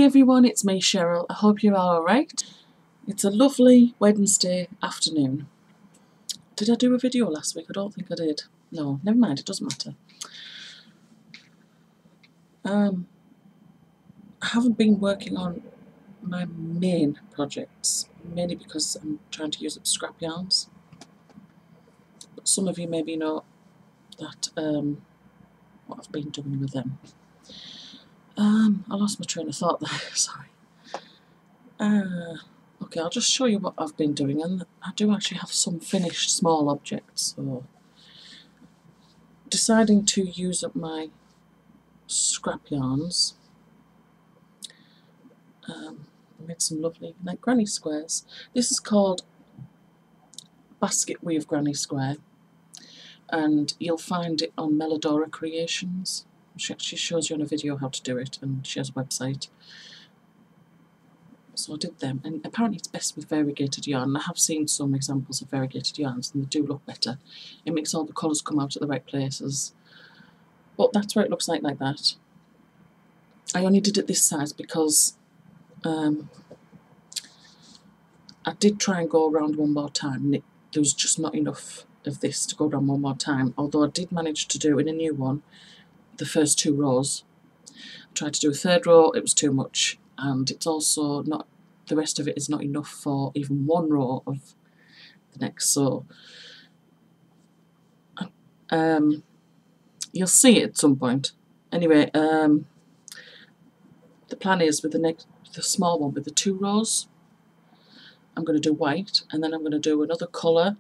Hey everyone, it's me Cheryl. I hope you're all alright. It's a lovely Wednesday afternoon. Did I do a video last week? I don't think I did. No, never mind, it doesn't matter. I haven't been working on my main projects, mainly because I'm trying to use up scrap yarns. But some of you maybe know that what I've been doing with them. I lost my train of thought there, sorry. Okay, I'll just show you what I've been doing, and I do actually have some finished small objects, so deciding to use up my scrap yarns. I made some lovely like granny squares. This is called Basket Weave Granny Square, and you'll find it on Melodora Creations. She actually shows you on a video how to do it, and she has a website. So I did them, and apparently it's best with variegated yarn. I have seen some examples of variegated yarns and they do look better. It makes all the colours come out at the right places. But that's where it looks like that. I only did it this size because I did try and go around one more time, and there was just not enough of this to go around one more time, although I did manage to do in a new one the first 2 rows. I tried to do a 3rd row, it was too much, and it's also not, the rest of it is not enough for even 1 row of the next, so you'll see it at some point. Anyway, the plan is with the small one with the 2 rows, I'm going to do white, and then I'm going to do another colour,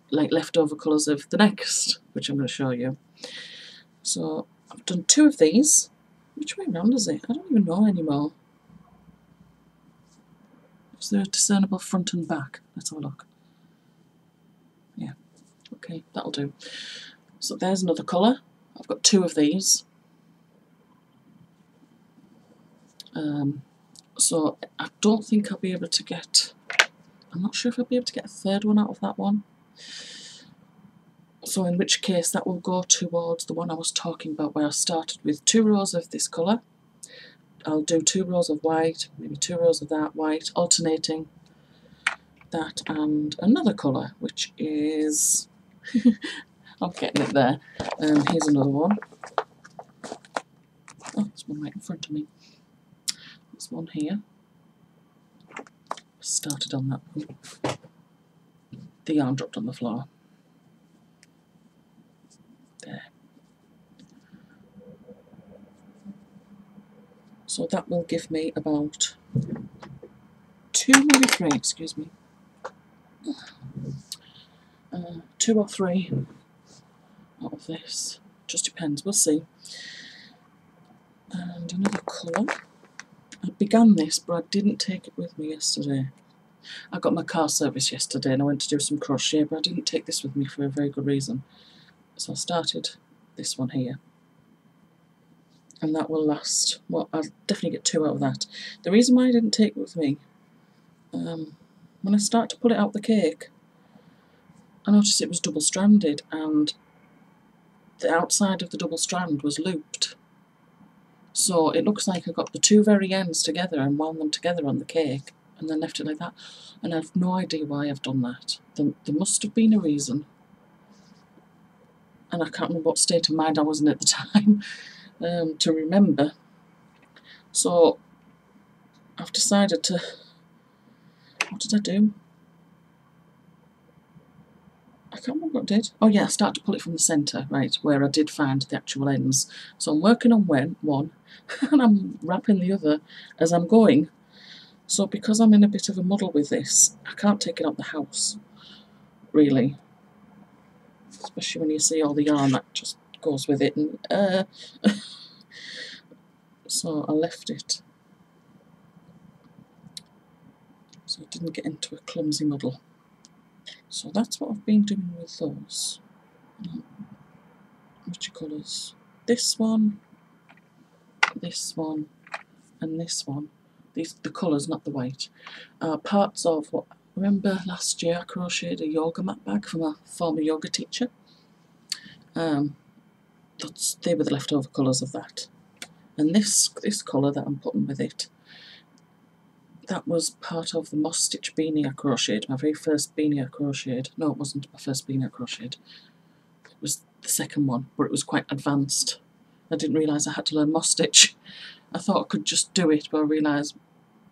like leftover colours of the next, which I'm going to show you. So I've done 2 of these. Which way around is it? I don't even know anymore. Is there a discernible front and back? Let's have a look. Yeah, okay, that'll do. So there's another colour. I've got 2 of these. So I don't think I'll be able to get, I'm not sure if I'll be able to get a 3rd one out of that one. So in which case that will go towards the one I was talking about, where I started with 2 rows of this colour. I'll do 2 rows of white, maybe 2 rows of that white, alternating that and another colour, which is, I'm getting it there. Here's another one. Oh, there's one right in front of me. There's one here. Started on that one. The yarn dropped on the floor. There. So that will give me about 2, maybe 3, excuse me. 2 or 3 out of this. Just depends, we'll see. And another colour. I began this, but I didn't take it with me yesterday. I got my car service yesterday and I went to do some crochet, but I didn't take this with me for a very good reason. So I started this one here. And that will last, well, I'll definitely get 2 out of that. The reason why I didn't take it with me, when I start to pull it out the cake, I noticed it was double-stranded, and the outside of the double strand was looped. So it looks like I got the 2 very ends together and wound them together on the cake, and then left it like that. And I have no idea why I've done that. There must have been a reason. And I can't remember what state of mind I was in at the time to remember. So I've decided to, what did I do? I can't remember what I did. Oh yeah, I started to pull it from the centre, right, where I did find the actual ends. So I'm working on one, and I'm wrapping the other as I'm going. So because I'm in a bit of a muddle with this, I can't take it out the house, really. Especially when you see all the yarn that just goes with it. And so I left it. So I didn't get into a clumsy muddle. So that's what I've been doing with those. Which colours? This one, and this one. These the colours, not the white. Parts of what, remember last year I crocheted a yoga mat bag from a former yoga teacher. They were the leftover colours of that. And this colour that I'm putting with it that was part of the Moss Stitch beanie I crocheted, my very first beanie I crocheted. No, it wasn't my first beanie I crocheted. It was the second one, but it was quite advanced. I didn't realise I had to learn Moss Stitch. I thought I could just do it, but I realised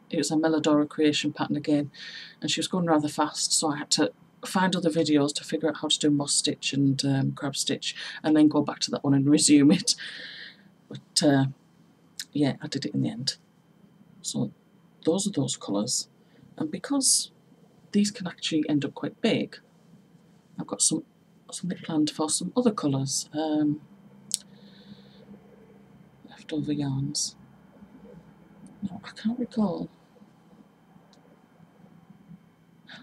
it was a Melodora creation pattern again, and she was going rather fast, so I had to find other videos to figure out how to do Moss Stitch and Crab Stitch, and then go back to that one and resume it. But yeah, I did it in the end. So those are those colours, and because these can actually end up quite big, I've got something planned for some other colours. Leftover yarns. No, I can't recall.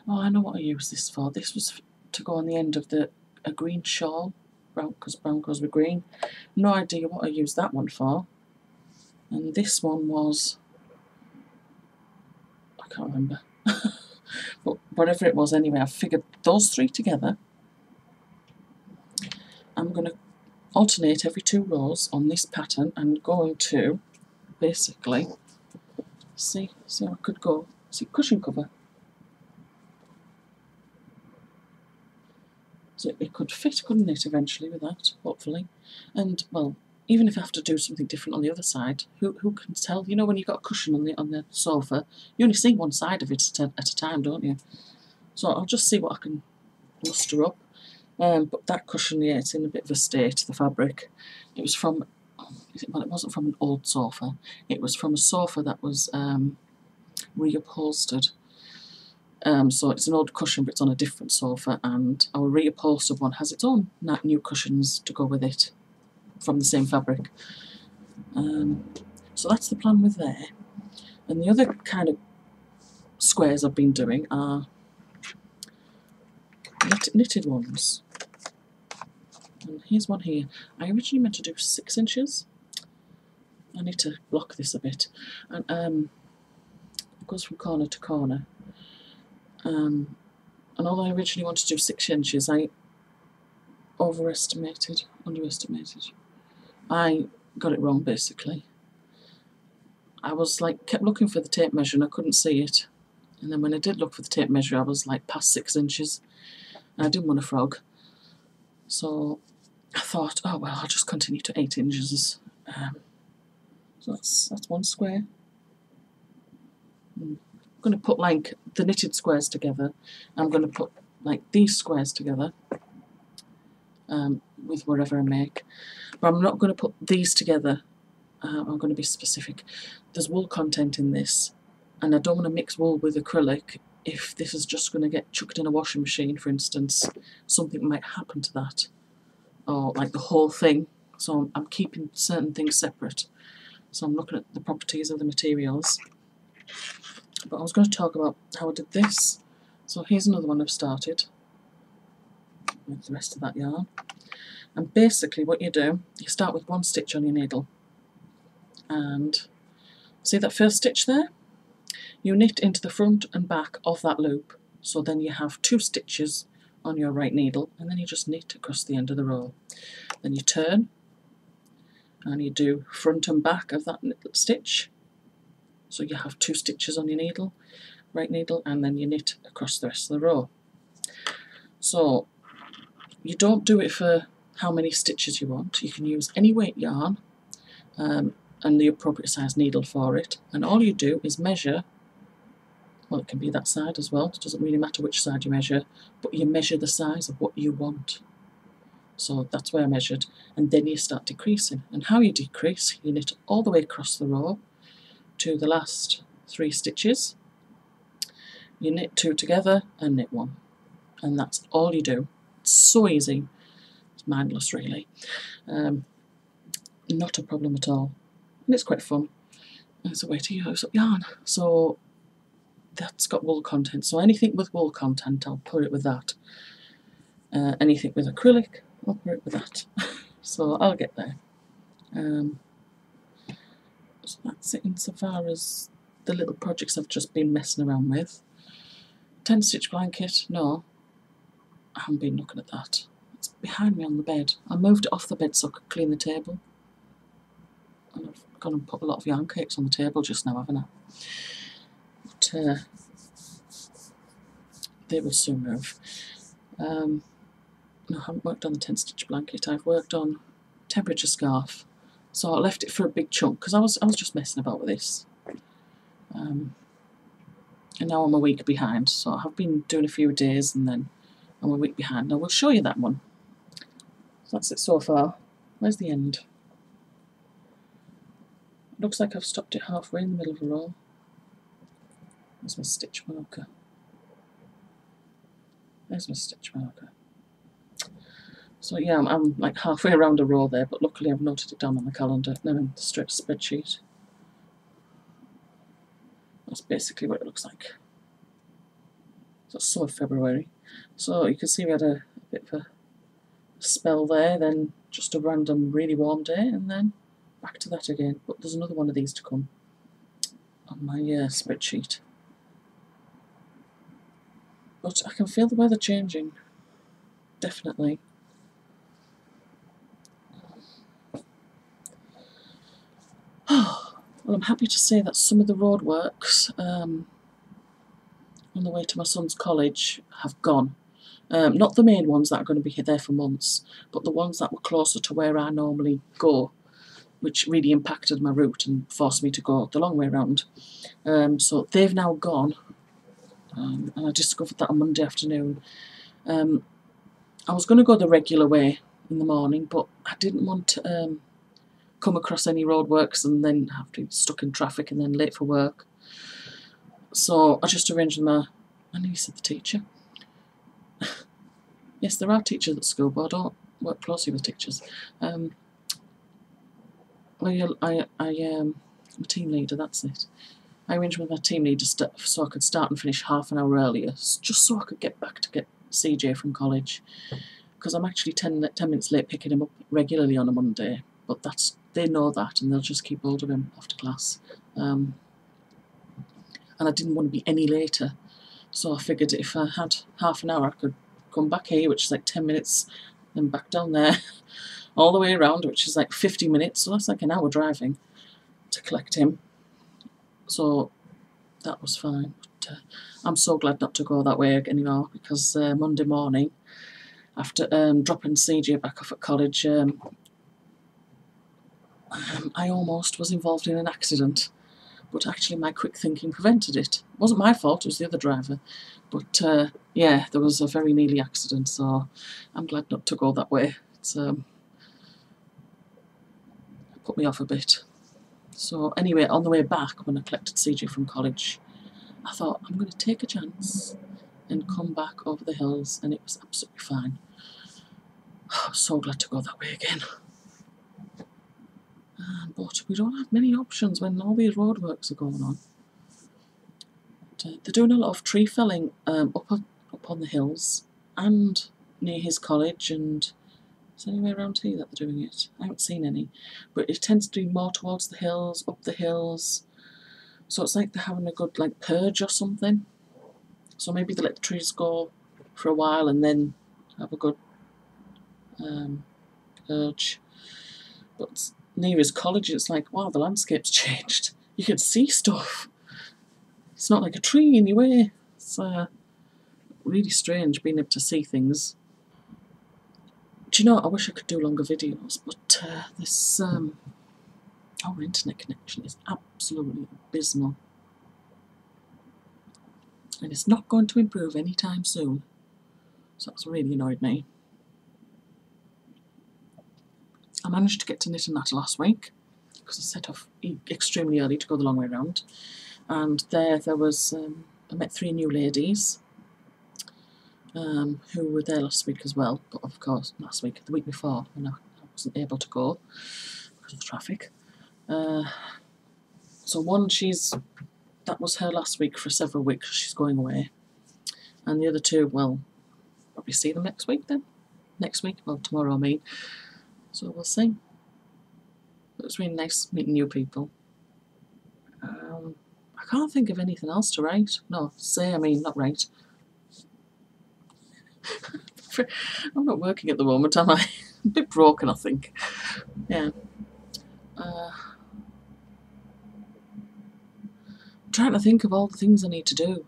Oh, I know what I used this for. This was to go on the end of a green shawl, because brown goes with green. No idea what I used that one for. And this one was, I can't remember. But whatever it was anyway, I figured those three together. I'm going to alternate every 2 rows on this pattern. I'm going to basically see how I could go. See, cushion cover. So it could fit, couldn't it, eventually with that, hopefully. And, well, even if I have to do something different on the other side, who can tell? You know, when you've got a cushion on the sofa, you only see one side of it at a time, don't you? So I'll just see what I can muster up. But that cushion, yeah, it's in a bit of a state, the fabric. It was from, well, it wasn't from an old sofa. It was from a sofa that was reupholstered. So it's an old cushion, but it's on a different sofa, and our reupholstered one has its own new cushions to go with it from the same fabric. So that's the plan with there. And the other kind of squares I've been doing are knitted ones. And here's one here. I originally meant to do 6 inches. I need to block this a bit. And it goes from corner to corner. And although I originally wanted to do 6 inches, I underestimated. I got it wrong, basically. I was like, kept looking for the tape measure and I couldn't see it. And then when I did look for the tape measure, I was like past 6 inches. And I didn't want a frog. So I thought, oh well, I'll just continue to 8 inches. So that's one square. I'm going to put like the knitted squares together. I'm going to put like these squares together with whatever I make. But I'm not going to put these together. I'm going to be specific. There's wool content in this, and I don't want to mix wool with acrylic. If this is just going to get chucked in a washing machine, for instance, something might happen to that, or like the whole thing. So I'm keeping certain things separate. So I'm looking at the properties of the materials. But I was going to talk about how I did this. So here's another one I've started with the rest of that yarn. And basically what you do, you start with 1 stitch on your needle. And see that first stitch there? You knit into the front and back of that loop. So then you have 2 stitches on your right needle, and then you just knit across the end of the row. Then you turn and you do front and back of that stitch. So you have 2 stitches on your needle, right needle, and then you knit across the rest of the row. So you don't do it for how many stitches you want. You can use any weight yarn and the appropriate size needle for it. And all you do is measure, well, it can be that side as well. It doesn't really matter which side you measure, but you measure the size of what you want. So that's where I measured. And then you start decreasing. And how you decrease, you knit all the way across the row to the last 3 stitches. You knit 2 together and knit 1. And that's all you do. It's so easy. It's mindless, really. Not a problem at all. And it's quite fun. It's a way to use up yarn. So that's got wool content. So anything with wool content, I'll put it with that. Anything with acrylic, I'll put it with that. So I'll get there. So that's it insofar as the little projects I've just been messing around with. 10 stitch blanket, no, I haven't been looking at that. It's behind me on the bed. I moved it off the bed so I could clean the table. And I've gone and put a lot of yarn cakes on the table just now, haven't I? but they will soon move. No, I haven't worked on the 10 stitch blanket. I've worked on temperature scarf. So I left it for a big chunk because I was just messing about with this. And now I'm a week behind. So I've been doing a few days and then I'm a week behind. Now we'll show you that one. So that's it so far. Where's the end? It looks like I've stopped it halfway in the middle of a row. There's my stitch marker. There's my stitch marker. So yeah, I'm like halfway around a row there, but luckily I've noted it down on the calendar, no, in the spreadsheet. That's basically what it looks like. So it's summer February. So you can see we had a bit of a spell there, then just a random really warm day, and then back to that again. But there's another one of these to come on my spreadsheet. But I can feel the weather changing, definitely. Well, I'm happy to say that some of the roadworks on the way to my son's college have gone. Not the main ones that are going to be there for months, but the ones that were closer to where I normally go, which really impacted my route and forced me to go the long way around. So they've now gone, and I discovered that on Monday afternoon. I was going to go the regular way in the morning, but I didn't want to come across any roadworks and then have to be stuck in traffic and then late for work. So I just arranged with my, I nearly said the teacher. Yes, there are teachers at school, but I don't work closely with teachers. I'm a team leader, that's it. I arranged with my team leader so I could start and finish half an hour earlier, just so I could get back to get CJ from college. Because I'm actually 10 minutes late picking him up regularly on a Monday, but they know that and they'll just keep hold of him after class. And I didn't want to be any later, so I figured if I had half an hour I could come back here, which is like 10 minutes, then back down there, all the way around, which is like 50 minutes, so that's like an hour driving to collect him. So that was fine. But I'm so glad not to go that way anymore, because Monday morning, after dropping CJ back off at college, I almost was involved in an accident, but actually my quick thinking prevented it. It wasn't my fault, it was the other driver. But yeah, there was a very nearly accident, so I'm glad not to go that way. It's put me off a bit. So anyway, on the way back, when I collected CJ from college, I thought, I'm going to take a chance and come back over the hills, and it was absolutely fine. I'm so glad to go that way again. But we don't have many options when all these roadworks are going on. They're doing a lot of tree felling up on the hills and near his college, and is there anywhere around here that they're doing it? I haven't seen any, but it tends to be more towards the hills, up the hills. So it's like they're having a good like purge or something. So maybe they let the trees go for a while and then have a good purge. But near his college, it's like, wow, the landscape's changed. You can see stuff. It's not like a tree in your way. It's really strange being able to see things. Do you know, I wish I could do longer videos, but this our internet connection is absolutely abysmal. And it's not going to improve anytime soon. So that's really annoyed me. I managed to get to Knit and Natter last week, because I set off extremely early to go the long way around. And there was, I met 3 new ladies who were there last week as well. But of course, last week, the week before, when I wasn't able to go because of the traffic. So one, that was her last week for several weeks, she's going away. And the other 2, well, probably see them next week then. Next week, well, tomorrow I mean. So we'll see. It was really nice meeting new people. I can't think of anything else to write. No, say, I mean, not write. I'm not working at the moment, am I? A bit broken, I think. Yeah. trying to think of all the things I need to do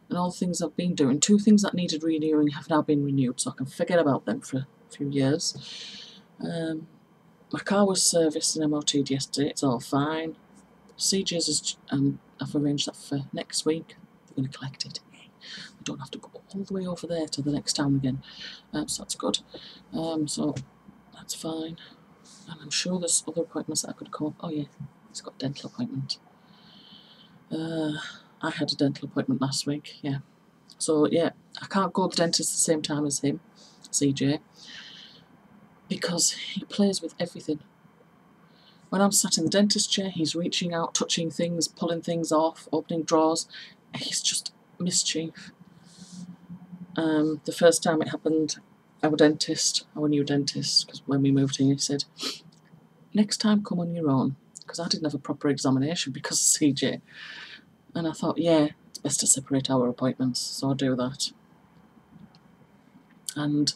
and all the things I've been doing. 2 things that needed renewing have now been renewed, so I can forget about them for a few years. My car was serviced and MOT'd yesterday, it's all fine. CJ's is, I've arranged that for next week. They're going to collect it. I don't have to go all the way over there to the next town again, so that's good. So that's fine. And I'm sure there's other appointments that I could call. Oh yeah, he's got a dental appointment. I had a dental appointment last week, yeah. So yeah, I can't go to the dentist at the same time as him, CJ, because he plays with everything. When I'm sat in the dentist chair, he's reaching out, touching things, pulling things off, opening drawers. He's just mischief. The first time it happened, our new dentist, because when we moved here, he said, next time come on your own, because I didn't have a proper examination because of CJ. And I thought, yeah, it's best to separate our appointments, so I'll do that. And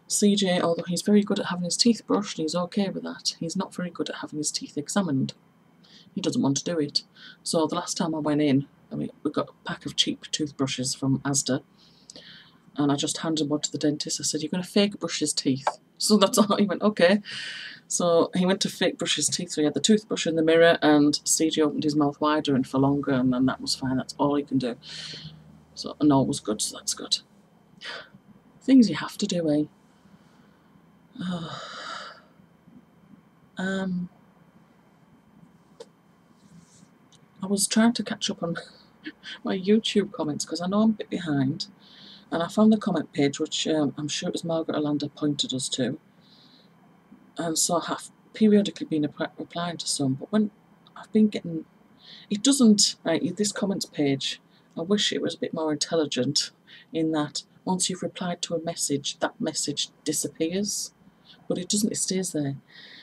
CJ, although he's very good at having his teeth brushed, he's okay with that, he's not very good at having his teeth examined. He doesn't want to do it. So the last time I went in, we got a pack of cheap toothbrushes from Asda, and I just handed one to the dentist. I said, you're going to fake brush his teeth. So that's all. He went, okay. So he went to fake brush his teeth, so he had the toothbrush in the mirror, and CJ opened his mouth wider and for longer, and then that was fine. That's all he can do. So, and all was good, so that's good. Things you have to do, eh? I was trying to catch up on my YouTube comments, because I know I'm a bit behind, and I found the comment page, which I'm sure it was Margaret Orlando pointed us to, and so I have periodically been replying to some, but when I've been getting, it doesn't, right, this comments page, I wish it was a bit more intelligent, in that once you've replied to a message, that message disappears, but it doesn't, it stays there.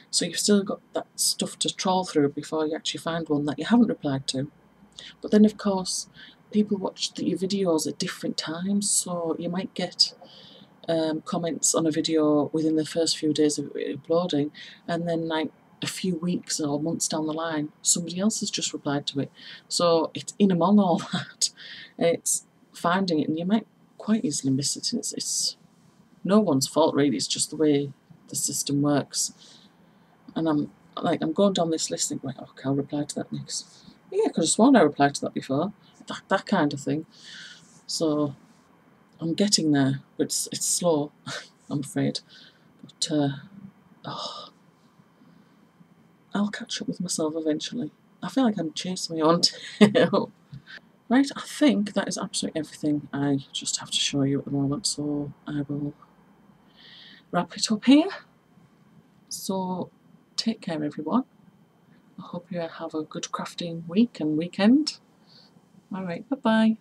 So you've still got that stuff to trawl through before you actually find one that you haven't replied to. But then of course, people watch your videos at different times, so you might get comments on a video within the first few days of uploading, and then like a few weeks or months down the line, somebody else has just replied to it. So it's in among all that, it's finding it, and you might quite easily miss it. It's no one's fault really, it's just the way the system works. And I'm going down this list thinking, like, okay, I'll reply to that next. Yeah, I could have sworn I replied to that before. That kind of thing. So I'm getting there, but it's slow, I'm afraid. But I'll catch up with myself eventually. I feel like I'm chasing my own tail. Right, I think that is absolutely everything I just have to show you at the moment, so I will wrap it up here. So take care everyone. I hope you have a good crafting week and weekend. Alright, bye bye.